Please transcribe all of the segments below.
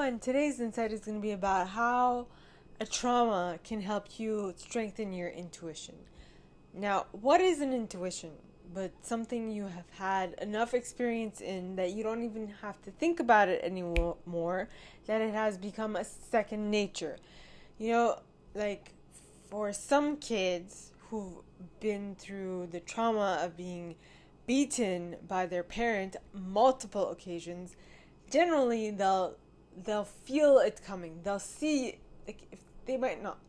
everyone. Today's insight is going to be about how a trauma can help you strengthen your intuition. Now, what is an intuition? But something you have had enough experience in that you don't even have to think about it anymore, that it has become a second nature. You know, like for some kids who've been through the trauma of being beaten by their parent multiple occasions, generally they'll feel it coming. They'll see, like, if they might not,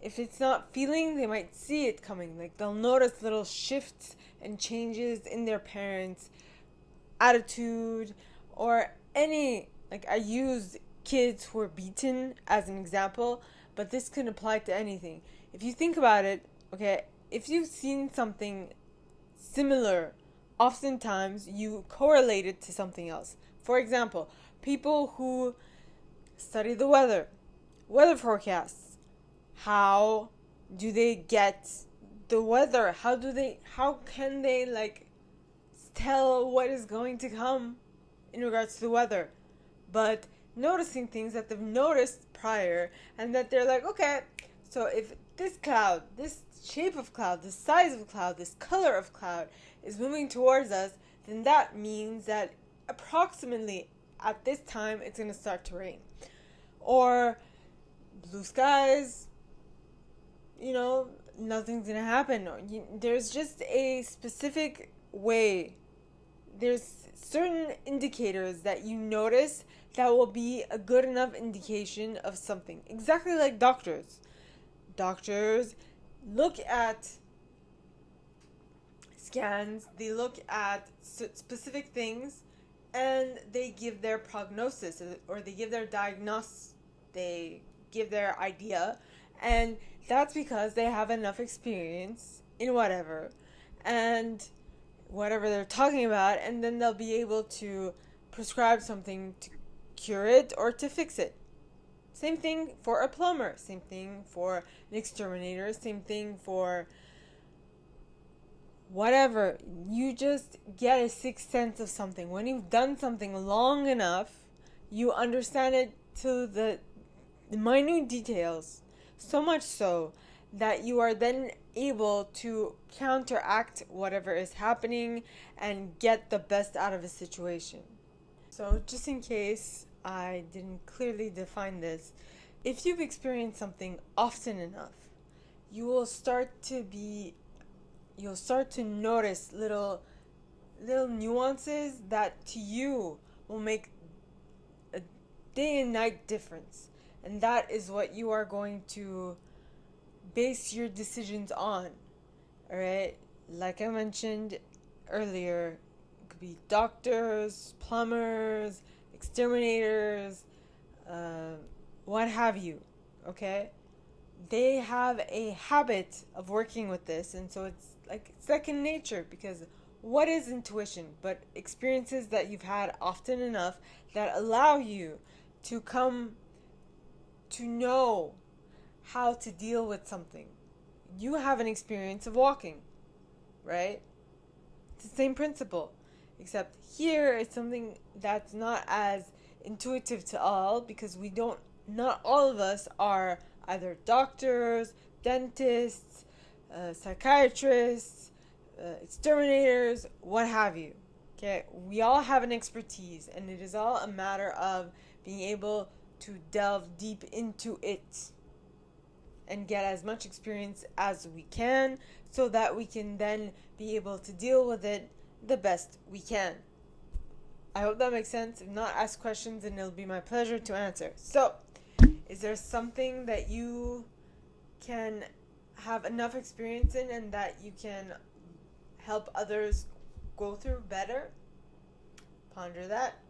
if it's not feeling, they might see it coming. Like, they'll notice little shifts and changes in their parents' attitude, or any, like, I use kids who are beaten as an example, but this can apply to anything. If you think about it, okay, if you've seen something similar, oftentimes you correlate it to something else. For example, people who study the weather forecasts. How do they get the weather? How can they, like, tell what is going to come in regards to the weather? But noticing things that they've noticed prior, and that they're like, okay, so if this cloud, this shape of cloud, this size of cloud, this color of cloud is moving towards us, then that means that approximately at this time it's going to start to rain. Or blue skies, nothing's going to happen. There's just a specific way. There's certain indicators that you notice that will be a good enough indication of something. Exactly like doctors. Doctors look at scans, they look at specific things, and they give their prognosis, or they give their diagnosis, they give their idea, and that's because they have enough experience in whatever they're talking about, and then they'll be able to prescribe something to cure it or to fix it. Same thing for a plumber, same thing for an exterminator, same thing for whatever. You just get a sixth sense of something. When you've done something long enough, you understand it to the minute details, so much so that you are then able to counteract whatever is happening and get the best out of a situation. So just in case I didn't clearly define this, if you've experienced something often enough, you'll start to notice little nuances that to you will make a day and night difference. And that is what you are going to base your decisions on. Alright? Like I mentioned earlier, it could be doctors, plumbers, exterminators, what have you. Okay? They have a habit of working with this, and so it's like second nature, because what is intuition but experiences that you've had often enough that allow you to come to know how to deal with something. You have an experience of walking, right? It's the same principle, except here it's something that's not as intuitive to all, because not all of us are either doctors, dentists, psychiatrists, exterminators, what have you. Okay, we all have an expertise, and it is all a matter of being able to delve deep into it and get as much experience as we can, so that we can then be able to deal with it the best we can. I hope that makes sense. If not, ask questions and it'll be my pleasure to answer. So, is there something that you can have enough experience in and that you can help others go through better? Ponder that.